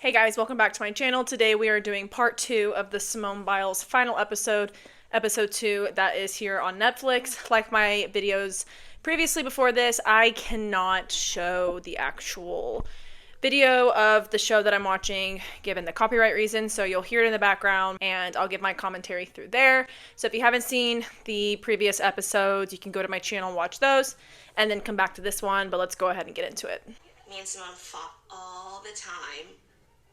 Hey guys, welcome back to my channel. Today we are doing part 2 of the Simone Biles final episode, episode 2, that is here on Netflix. Like my videos previously before this, I cannot show the actual video of the show that I'm watching given the copyright reasons, so you'll hear it in the background and I'll give my commentary through there. So if you haven't seen the previous episodes, you can go to my channel and watch those and then come back to this one, but let's go ahead and get into it. Me and Simone fought all the time.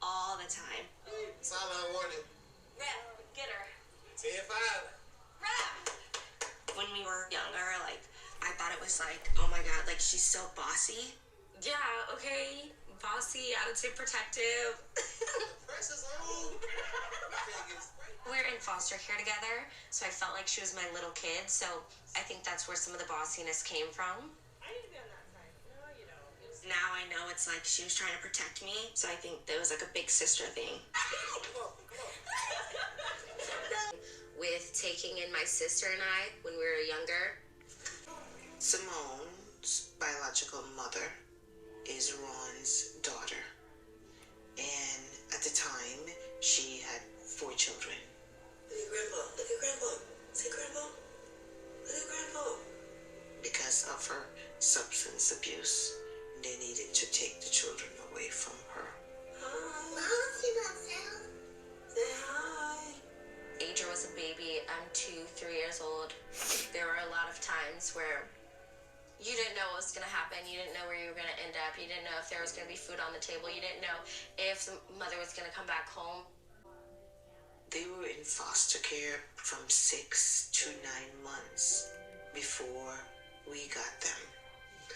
All the time. Silent warning. Get her. 10-5. When we were younger, I thought it was oh my god, she's so bossy. Yeah, okay. Bossy, I would say protective. Press is on. We're in foster care together, so I felt like she was my little kid, so I think that's where some of the bossiness came from. I need to be on that side. No, you don't. Now I know it's she was trying to protect me, so I think there was a big sister thing. With taking in my sister and I when we were younger. Simone's biological mother is Ron's daughter. And at the time, she had 4 children. Look at Grandpa. Look at Grandpa. Say Grandpa. Look at Grandpa. Because of her substance abuse, they needed to take the children away from her. Say hi. Adria was a baby. I'm 2-3 years old. There were a lot of times where you didn't know what was going to happen. You didn't know where you were going to end up. You didn't know if there was going to be food on the table. You didn't know if the mother was going to come back home. They were in foster care from 6 to 9 months before we got them.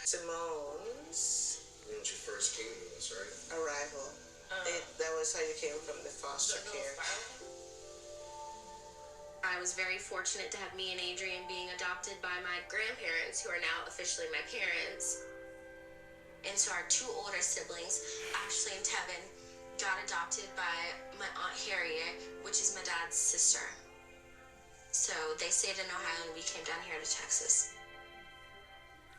Simone's When you first came to us, right? arrival, that was how you came from the foster care. I was very fortunate to have me and Adrian being adopted by my grandparents, who are now officially my parents. And so our 2 older siblings, Ashley and Tevin, got adopted by my Aunt Harriet, which is my dad's sister. So they stayed in Ohio and we came down here to Texas.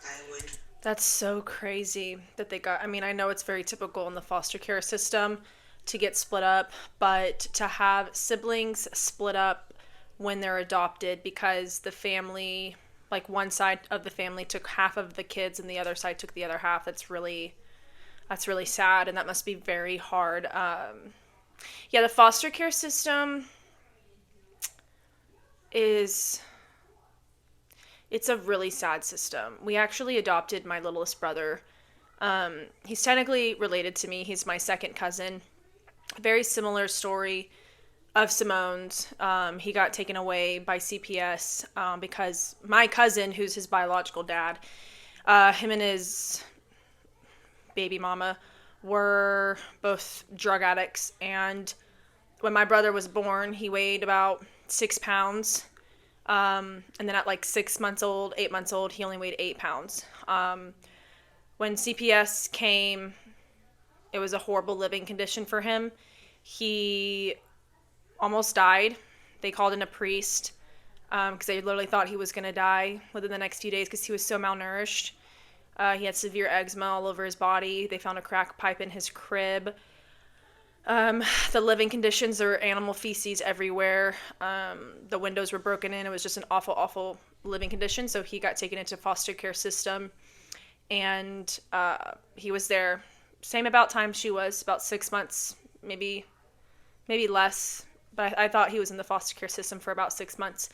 I would. That's so crazy that they got, I know it's very typical in the foster care system to get split up, but to have siblings split up when they're adopted because the family, one side of the family took half of the kids and the other side took the other half, that's really sad, and that must be very hard. Yeah, the foster care system it's a really sad system. We actually adopted my littlest brother. He's technically related to me. He's my second cousin. Very similar story of Simone's. He got taken away by CPS because my cousin, who's his biological dad, him and his baby mama were both drug addicts. And when my brother was born, he weighed about 6 pounds. And then at 6 months old, 8 months old, he only weighed 8 pounds. When CPS came, it was a horrible living condition for him. He almost died. They called in a priest because they literally thought he was going to die within the next few days because he was so malnourished. He had severe eczema all over his body. They found a crack pipe in his crib. The living conditions, there were animal feces everywhere. The windows were broken in. It was just an awful, awful living condition. So he got taken into foster care system, and he was there same about time she was, about 6 months, maybe less. But I thought he was in the foster care system for about 6 months.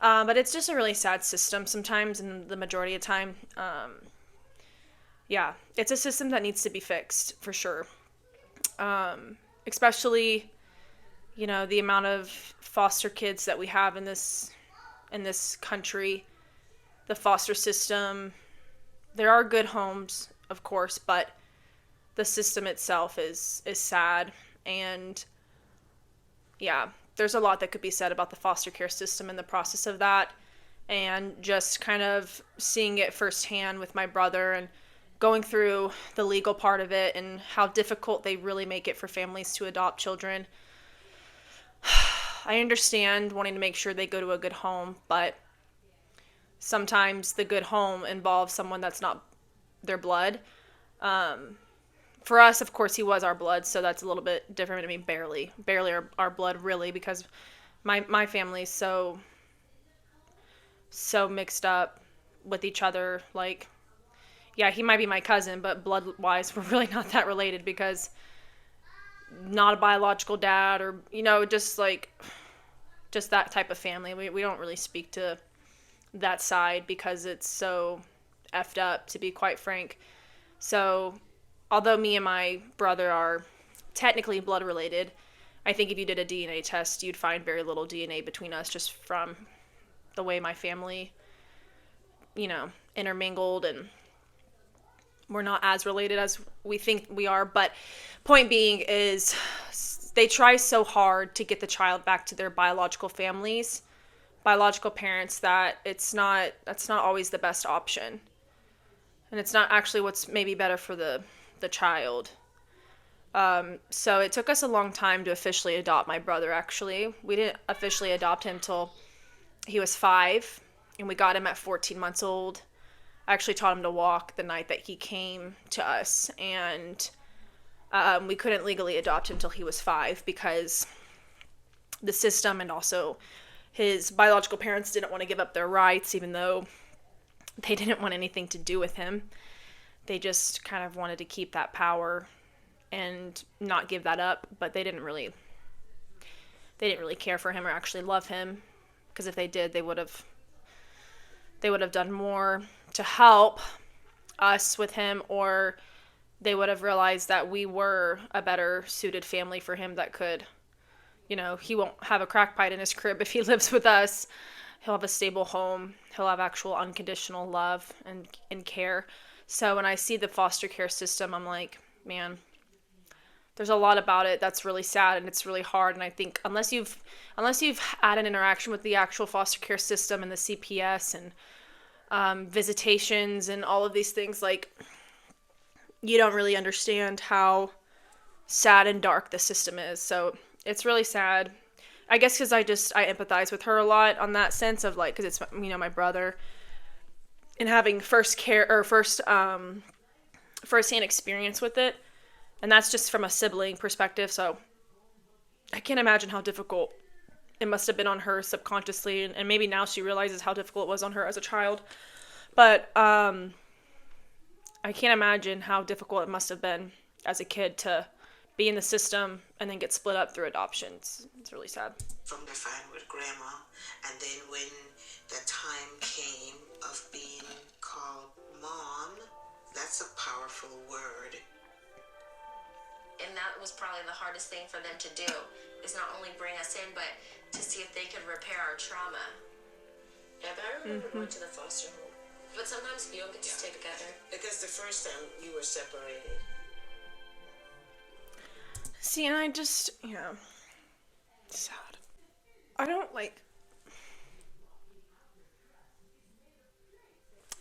But it's just a really sad system sometimes, and the majority of the time. Yeah, it's a system that needs to be fixed for sure. Especially, the amount of foster kids that we have in this country, the foster system. There are good homes, of course, but the system itself is sad. And yeah, there's a lot that could be said about the foster care system and the process of that, and just kind of seeing it firsthand with my brother and going through the legal part of it and how difficult they really make it for families to adopt children. I understand wanting to make sure they go to a good home, but sometimes the good home involves someone that's not their blood. for us, of course, he was our blood, so that's a little bit different. I mean, barely our blood, really, because my family's so mixed up with each other. Like, yeah, he might be my cousin, but blood-wise, we're really not that related because not a biological dad or, just that type of family. We don't really speak to that side because it's so effed up, to be quite frank. So, although me and my brother are technically blood related, I think if you did a DNA test, you'd find very little DNA between us just from the way my family, intermingled, and we're not as related as we think we are. But point being is they try so hard to get the child back to their biological parents, that that's not always the best option. And it's not actually what's maybe better for the child. So it took us a long time to officially adopt my brother, actually. We didn't officially adopt him till he was 5, and we got him at 14 months old. I actually taught him to walk the night that he came to us, and we couldn't legally adopt him till he was 5 because the system and also his biological parents didn't want to give up their rights, even though they didn't want anything to do with him. They just kind of wanted to keep that power and not give that up, but they didn't really care for him or actually love him, because if they did, they would have done more to help us with him, or they would have realized that we were a better suited family for him that could, he won't have a crack pipe in his crib if he lives with us. He'll have a stable home. He'll have actual unconditional love and care. So when I see the foster care system, I'm like, man, there's a lot about it that's really sad and it's really hard. And I think unless you've had an interaction with the actual foster care system and the CPS and visitations and all of these things, like, you don't really understand how sad and dark the system is. So it's really sad. I guess because I empathize with her a lot on that sense of, like, because it's, my brother, and having firsthand experience with it, and that's just from a sibling perspective. So I can't imagine how difficult it must have been on her subconsciously, and maybe now she realizes how difficult it was on her as a child. But I can't imagine how difficult it must have been as a kid to be in the system and then get split up through adoptions. It's really sad. From their family with grandma, and then when the time came of being called mom, that's a powerful word. And that was probably the hardest thing for them to do, is not only bring us in, but to see if they could repair our trauma. Yeah, but I remember going to the foster home. But sometimes you don't get to stay together. Because the first time you were separated. See, and I just, sad. I don't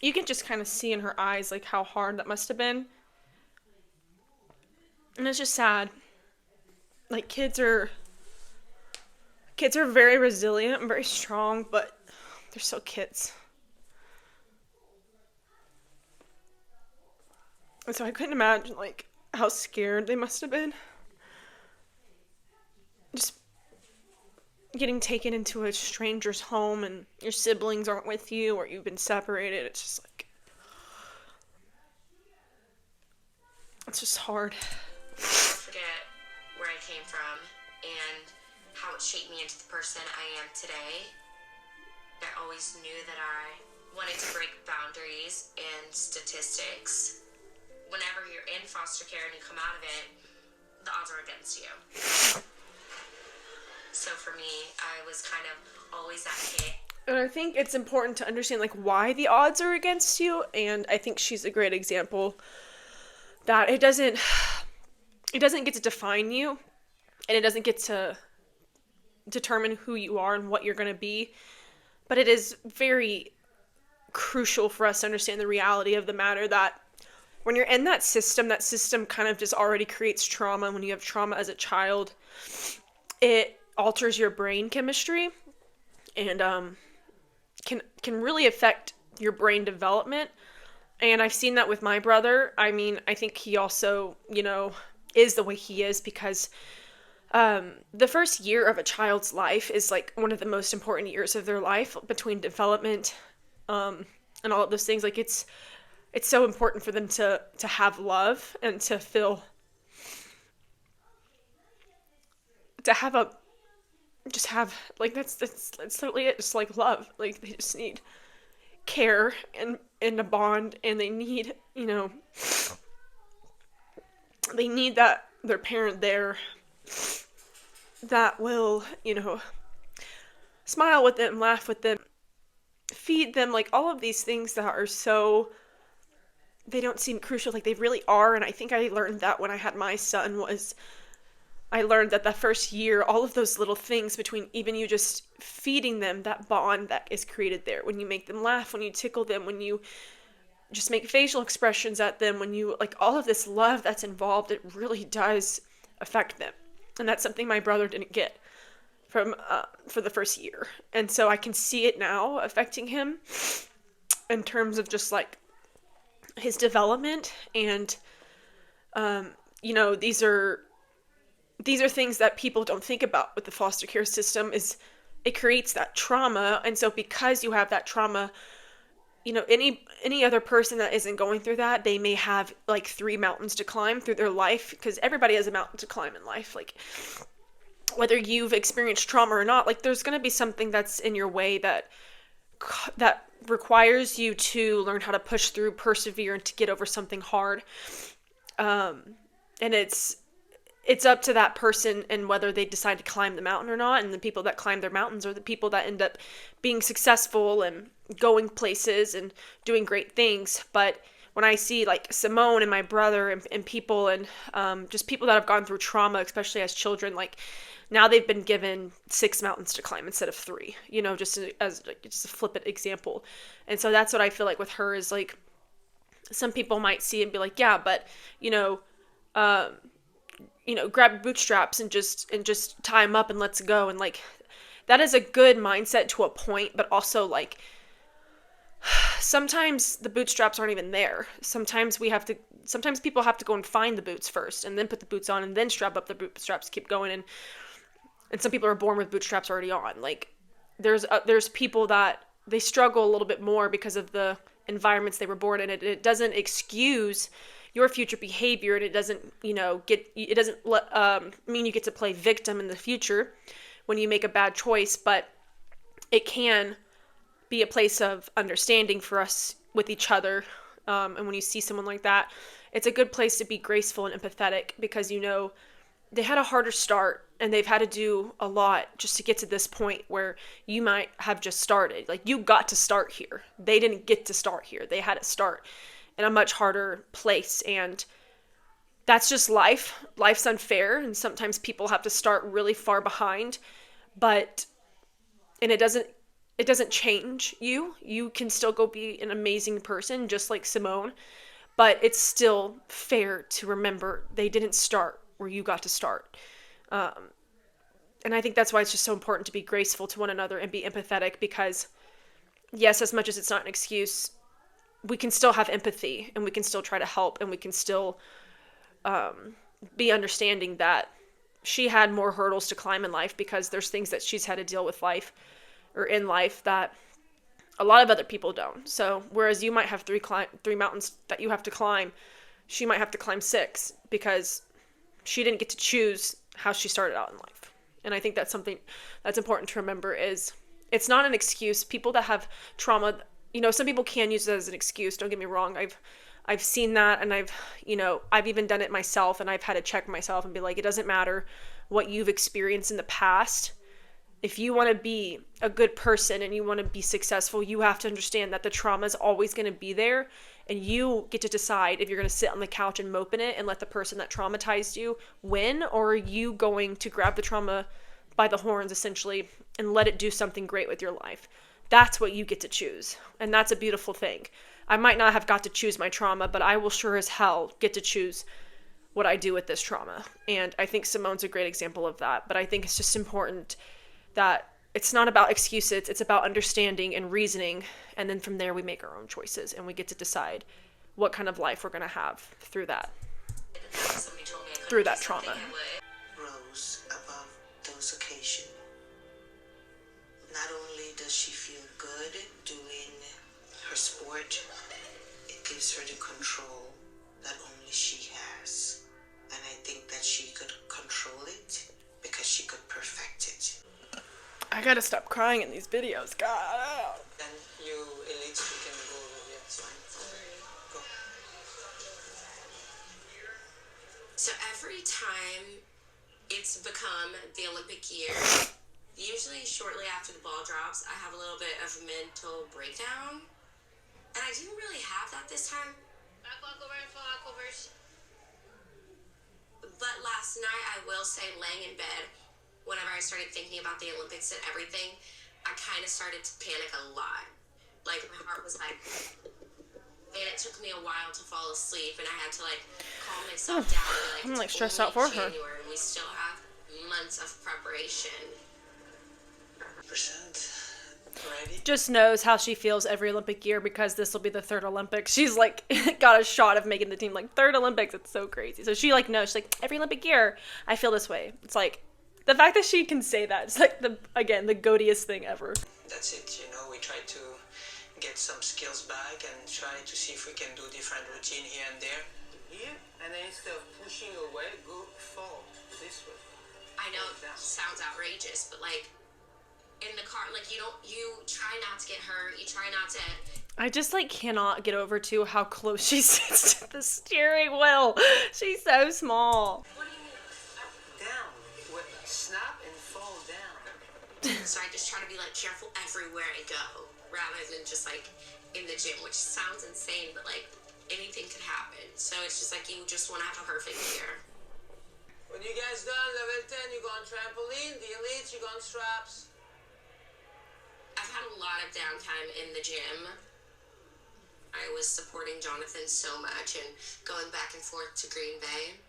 you can just kind of see in her eyes, like, how hard that must have been. And it's just sad. Like, kids are very resilient and very strong, but they're still kids. And so I couldn't imagine, like, how scared they must have been. Just getting taken into a stranger's home and your siblings aren't with you or you've been separated. It's just like, it's just hard. I'll forget where I came from and how it shaped me into the person I am today. I always knew that I wanted to break boundaries and statistics. Whenever you're in foster care and you come out of it, the odds are against you. So for me, I was kind of always that kid. And I think it's important to understand, like, why the odds are against you. And I think she's a great example that it doesn't get to define you, and it doesn't get to determine who you are and what you're going to be. But it is very crucial for us to understand the reality of the matter that when you're in that system kind of just already creates trauma. When you have trauma as a child, it alters your brain chemistry and can really affect your brain development. And I've seen that with my brother. I mean, I think he also, is the way he is because the first year of a child's life is like one of the most important years of their life between development and all of those things. Like it's so important for them to have love and to feel to have a just have like that's literally it. Just like love. Like they just need care and a bond, and they need they need that their parent there that will smile with them, laugh with them, feed them, like all of these things that are so they don't seem crucial, like they really are. And I think I learned that when I had my son was I learned that the first year, all of those little things between even you just feeding them, that bond that is created there, when you make them laugh, when you tickle them, when you just make facial expressions at them, when you like all of this love that's involved, it really does affect them. And that's something my brother didn't get from for the first year. And so I can see it now affecting him in terms of just like his development. And these are things that people don't think about with the foster care system. Is it creates that trauma. And so because you have that trauma, any other person that isn't going through that, they may have like 3 mountains to climb through their life, because everybody has a mountain to climb in life. Like whether you've experienced trauma or not, like there's going to be something that's in your way that requires you to learn how to push through, persevere, and to get over something hard. And it's up to that person and whether they decide to climb the mountain or not. And the people that climb their mountains are the people that end up being successful and going places and doing great things. But when I see like Simone and my brother and people and just people that have gone through trauma, especially as children, like now they've been given 6 mountains to climb instead of 3, just as like, just a flippant example. And so that's what I feel like with her is like, some people might see and be like, yeah, but grab bootstraps and just tie them up and let's go. And like, that is a good mindset to a point, but also like, sometimes the bootstraps aren't even there. Sometimes people have to go and find the boots first and then put the boots on and then strap up the bootstraps, keep going. And some people are born with bootstraps already on. Like there's people that they struggle a little bit more because of the environments they were born in. It doesn't excuse your future behavior, and it doesn't, mean you get to play victim in the future when you make a bad choice, but it can be a place of understanding for us with each other. And when you see someone like that, it's a good place to be graceful and empathetic, because they had a harder start and they've had to do a lot just to get to this point where you might have just started. Like you got to start here. They didn't get to start here. They had to start in a much harder place. And that's just life. Life's unfair. And sometimes people have to start really far behind, and it doesn't change you. You can still go be an amazing person, just like Simone, but it's still fair to remember they didn't start where you got to start. And I think that's why it's just so important to be graceful to one another and be empathetic, because yes, as much as it's not an excuse, we can still have empathy and we can still try to help, and we can still be understanding that she had more hurdles to climb in life, because there's things that she's had to deal with in life that a lot of other people don't. So whereas you might have 3 mountains that you have to climb, she might have to climb 6 because she didn't get to choose how she started out in life. And I think that's something that's important to remember, is it's not an excuse. People that have trauma, some people can use it as an excuse. Don't get me wrong. I've seen that, and I've even done it myself, and I've had to check myself and be like, it doesn't matter what you've experienced in the past. If you want to be a good person and you want to be successful, you have to understand that the trauma is always going to be there, and you get to decide if you're going to sit on the couch and mope in it and let the person that traumatized you win, or are you going to grab the trauma by the horns, essentially, and let it do something great with your life. That's what you get to choose, and that's a beautiful thing. I might not have got to choose my trauma, but I will sure as hell get to choose what I do with this trauma. And I think Simone's a great example of that. But I think it's just important that it's not about excuses. It's about understanding and reasoning. And then from there, we make our own choices and we get to decide what kind of life we're going to have through that, Somebody told me I couldn't through do that something, trauma. I would. Rose above those occasions. Not only does she feel good doing her sport, it gives her the control that only she has. And I think that she could control it because she could perfect it. I gotta stop crying in these videos, God. Then you elites, you can go. Yeah, it's fine. Go. So every time it's become the Olympic year, usually shortly after the ball drops, I have a little bit of a mental breakdown. And I didn't really have that this time. Back walkover and full walkovers. But last night, I will say, laying in bed, whenever I started thinking about the Olympics and everything, I kind of started to panic a lot. Like, my heart was like, and it took me a while to fall asleep, and I had to, like, calm myself down. And, I'm, like, it's stressed only out for her. January, and we still have months of preparation. Percent. Ready? Just knows how she feels every Olympic year because this will be the third Olympics. She's like got a shot of making the team, like third Olympics. It's so crazy. So she like knows, she's like, every Olympic year I feel this way. It's like the fact that she can say that, it's like the goatiest thing ever. That's it. We try to get some skills back and try to see if we can do different routine here and there. Here, and then instead of pushing away, go fall this way. I know it sounds outrageous, but like in the car, like you try not to get hurt. You try not to. I just like cannot get over to how close she sits to the steering wheel. She's so small. What do you mean? Down. Snap and fall down. So I just try to be like careful everywhere I go, rather than just like in the gym, which sounds insane, but like anything could happen. So it's just like you just want to have a perfect year. When you guys done level 10, you go on trampoline. The elites, you go on straps. I've had a lot of downtime in the gym. I was supporting Jonathan so much and going back and forth to Green Bay.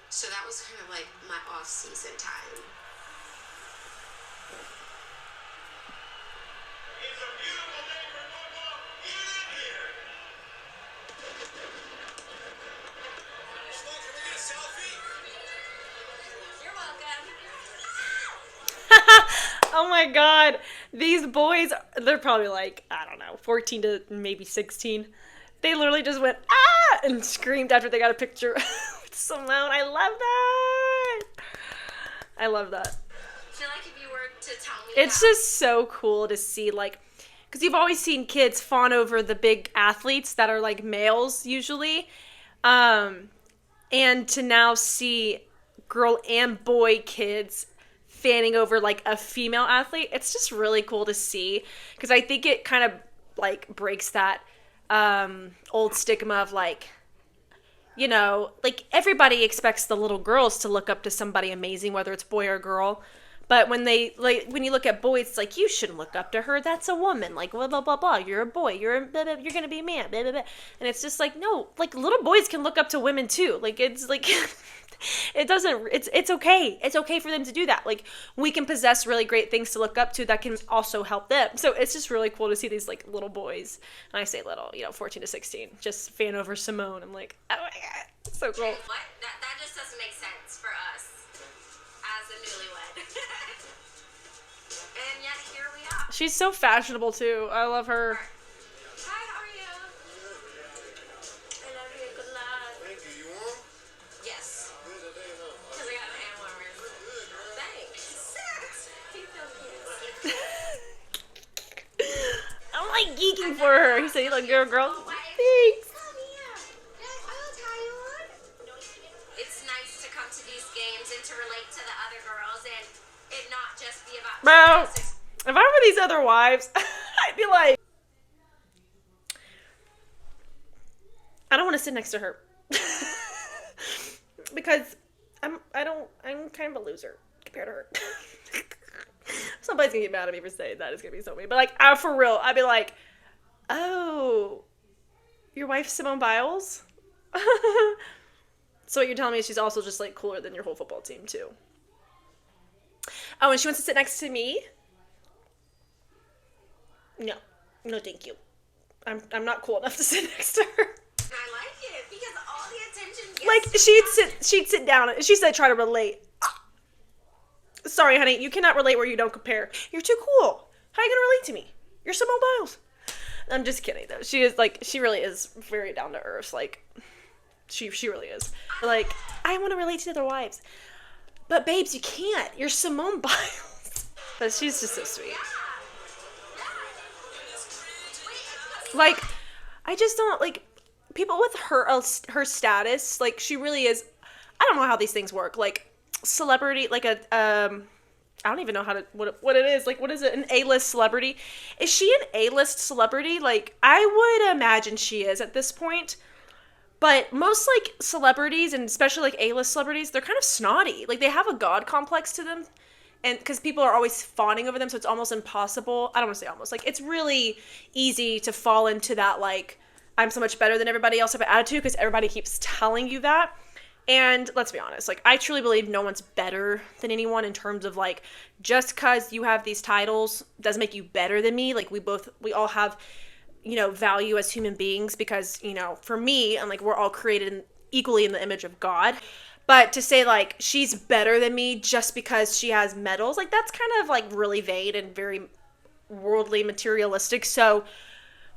So that was kind of like my off-season time. It's a beautiful day for football. Get in here. Smoke, can we get a selfie? You're welcome. Oh my god. These boys, they're probably like, I don't know, 14 to maybe 16. They literally just went, ah, and screamed after they got a picture with Simone. I love that. I love that. I feel like if you were to tell me It's just so cool to see, like, because you've always seen kids fawn over the big athletes that are, like, males, usually. And to now see girl and boy kids fanning over, like, a female athlete, it's just really cool to see. Because I think it kind of, like, breaks that old stigma of, like, like, everybody expects the little girls to look up to somebody amazing, whether it's boy or girl. But when when you look at boys, it's like, you shouldn't look up to her. That's a woman. Like, blah, blah, blah, blah. You're a boy. You're going to be a man. Blah, blah, blah. And it's just like, no, like, little boys can look up to women too. Like, it's like, it's okay. It's okay for them to do that. Like, we can possess really great things to look up to that can also help them. So it's just really cool to see these, like, little boys. And I say little, 14 to 16, just fan over Simone. I'm like, oh my God. It's so cool. What? That just doesn't make sense for us as a newlywed. And yet here we are. She's so fashionable too. I love her. Hi, how are you? I love you. Good luck. Thank you. You warm? Yes. Good today, huh? Because I got my hand warmers. Thanks. You feel cute. I'm like geeking for her. He said, you look good, girl. Oh, Thanks. come here. I'll tie you on. It's nice to come to these games and to relate to the other girls and it not just be about Bro, gymnastics. if I were these other wives, I'd be like, I don't want to sit next to her. Because I'm kind of a loser compared to her. Somebody's gonna get mad at me for saying that. It's gonna be so mean. But like, for real, I'd be like, oh, your wife's Simone Biles? So what you're telling me is she's also just like cooler than your whole football team too. Oh, and she wants to sit next to me? No, thank you. I'm not cool enough to sit next to her. I like it because all the attention gets Like she'd sit down and she said try to relate. Sorry, honey, you cannot relate where you don't compare. You're too cool. How are you gonna relate to me? You're Simone Biles. I'm just kidding though. She really is very down to earth. Like she really is. Like I want to relate to other wives, but babes, you can't. You're Simone Biles. But she's just so sweet. Like I just don't like people with her status. Like she really is. I don't know how these things work. Like celebrity, like a I don't even know how to what it is. Like what is it? An A-list celebrity? Is she an A-list celebrity? Like I would imagine she is at this point. But most like celebrities and especially like A-list celebrities, they're kind of snotty. Like they have a god complex to them. And because people are always fawning over them, so it's almost impossible. I don't want to say almost. Like it's really easy to fall into that like I'm so much better than everybody else type of attitude because everybody keeps telling you that. And let's be honest, like I truly believe no one's better than anyone in terms of like just because you have these titles doesn't make you better than me. Like we all have, you know, value as human beings because, you know, for me, and like we're all created equally in the image of God. But to say like she's better than me just because she has medals, like that's kind of like really vain and very worldly materialistic. So,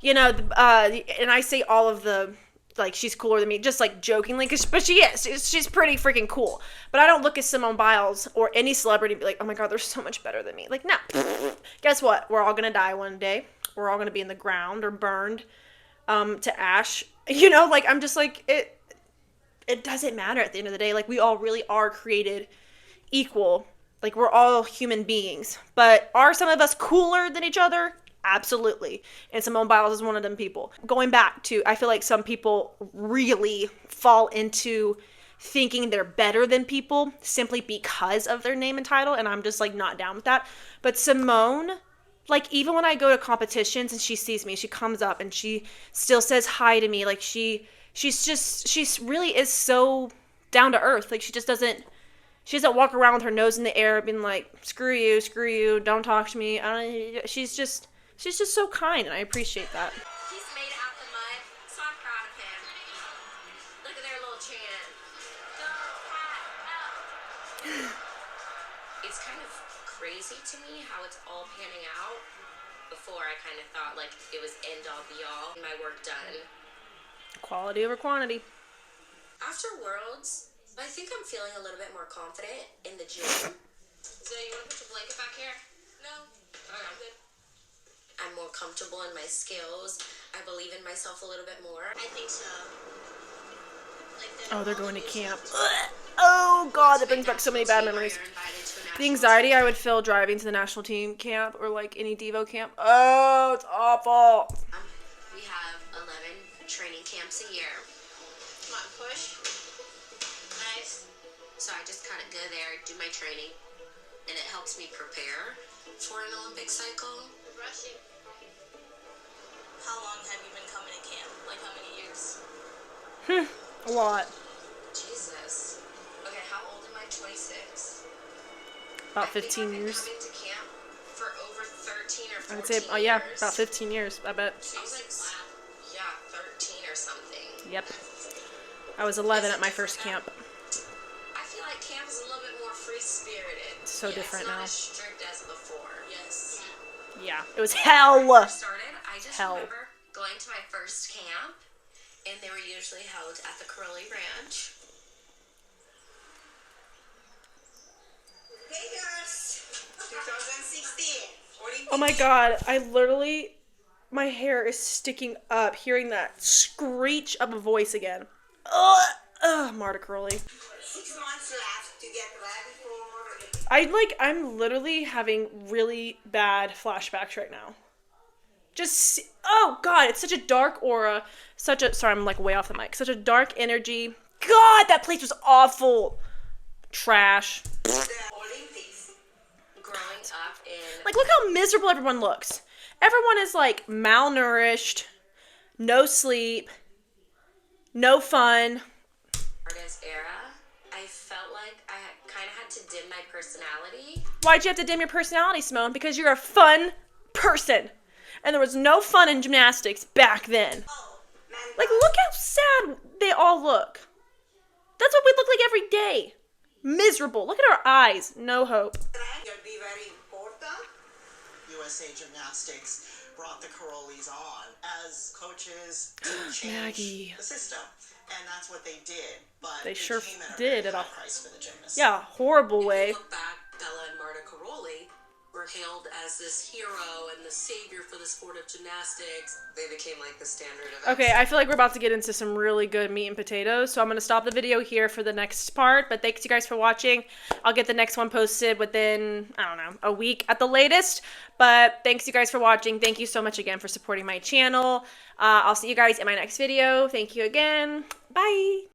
you know, and I say all of the like she's cooler than me, just like jokingly, but she is. She's pretty freaking cool. But I don't look at Simone Biles or any celebrity and be like, oh my God, they're so much better than me. Like, no. Guess what? We're all gonna die one day. We're all gonna be in the ground or burned to ash. You know, like I'm just like it doesn't matter at the end of the day. Like we all really are created equal. Like we're all human beings. But are some of us cooler than each other? Absolutely. And Simone Biles is one of them people. Going back to, I feel like some people really fall into thinking they're better than people simply because of their name and title. And I'm just like not down with that. But Simone, like even when I go to competitions and she sees me, she comes up and she still says hi to me. Like she really is so down to earth. Like she doesn't walk around with her nose in the air being like, screw you, don't talk to me. She's just so kind, and I appreciate that. He's made out the mud, so I'm proud of him. Look at their little chant. Go, Pat, go. It's kind of crazy to me how it's all panning out. Before I kind of thought like it was end all be all. My work done. Quality over quantity. After Worlds, I think I'm feeling a little bit more confident in the gym. So you want to put your blanket back here? No. Okay, I'm good. I'm more comfortable in my skills. I believe in myself a little bit more. I think so. Oh, they're going to camp. Oh, God, that brings back so many bad memories. The anxiety I would feel driving to the national team camp or, like, any Devo camp. Oh, it's awful. We have 11 training camps a year. Come on, push. Nice. So I just kind of go there, do my training, and it helps me prepare for an Olympic cycle. Rushing. How long have you been coming to camp? Like how many years? A lot. Jesus. Okay, how old am I? 26. About 15 years. I've been coming to camp for over 13 or 14 I would say, oh yeah, about 15 years, I bet. I was like, yeah, 13 or something. Yep. I was 11 at my first camp. I feel like camp is a little bit more free-spirited. So different it's not now. as strict as before. Yes. Yeah, it was hell. Started, I just remember going to my first camp, and they were usually held at the Curly Ranch. Hey girls, 2016. Oh my God, my hair is sticking up hearing that screech of a voice again. Ugh, Marta Curly. 6 months left to get ready for. I'm literally having really bad flashbacks right now. Oh God, it's such a dark aura. Sorry, I'm like way off the mic. Such a dark energy. God, that place was awful. Trash. The Olympics. Growing up in Like, look how miserable everyone looks. Everyone is like malnourished, no sleep, no fun. artist era, I felt like I kind of had to dim my personality. Why'd you have to dim your personality, Simone? Because you're a fun person. and there was no fun in gymnastics back then. Like, look how sad they all look. That's what we look like every day. Miserable. Look at our eyes. No hope. Be very important. USA Gymnastics brought the Carolis on as coaches to change Maggie. the system. And that's what they did. But They it sure came at a did very at a high price for the gymnasts. Yeah, horrible If you way. look back, Bella and Marta Caroli were hailed as this hero and the savior for the sport of gymnastics. They became like the standard of Okay, I feel like we're about to get into some really good meat and potatoes, so I'm going to stop the video here for the next part, but thanks you guys for watching. I'll get the next one posted within, I don't know, a week at the latest, but thanks you guys for watching. Thank you so much again for supporting my channel. I'll see you guys in my next video. Thank you again. Bye!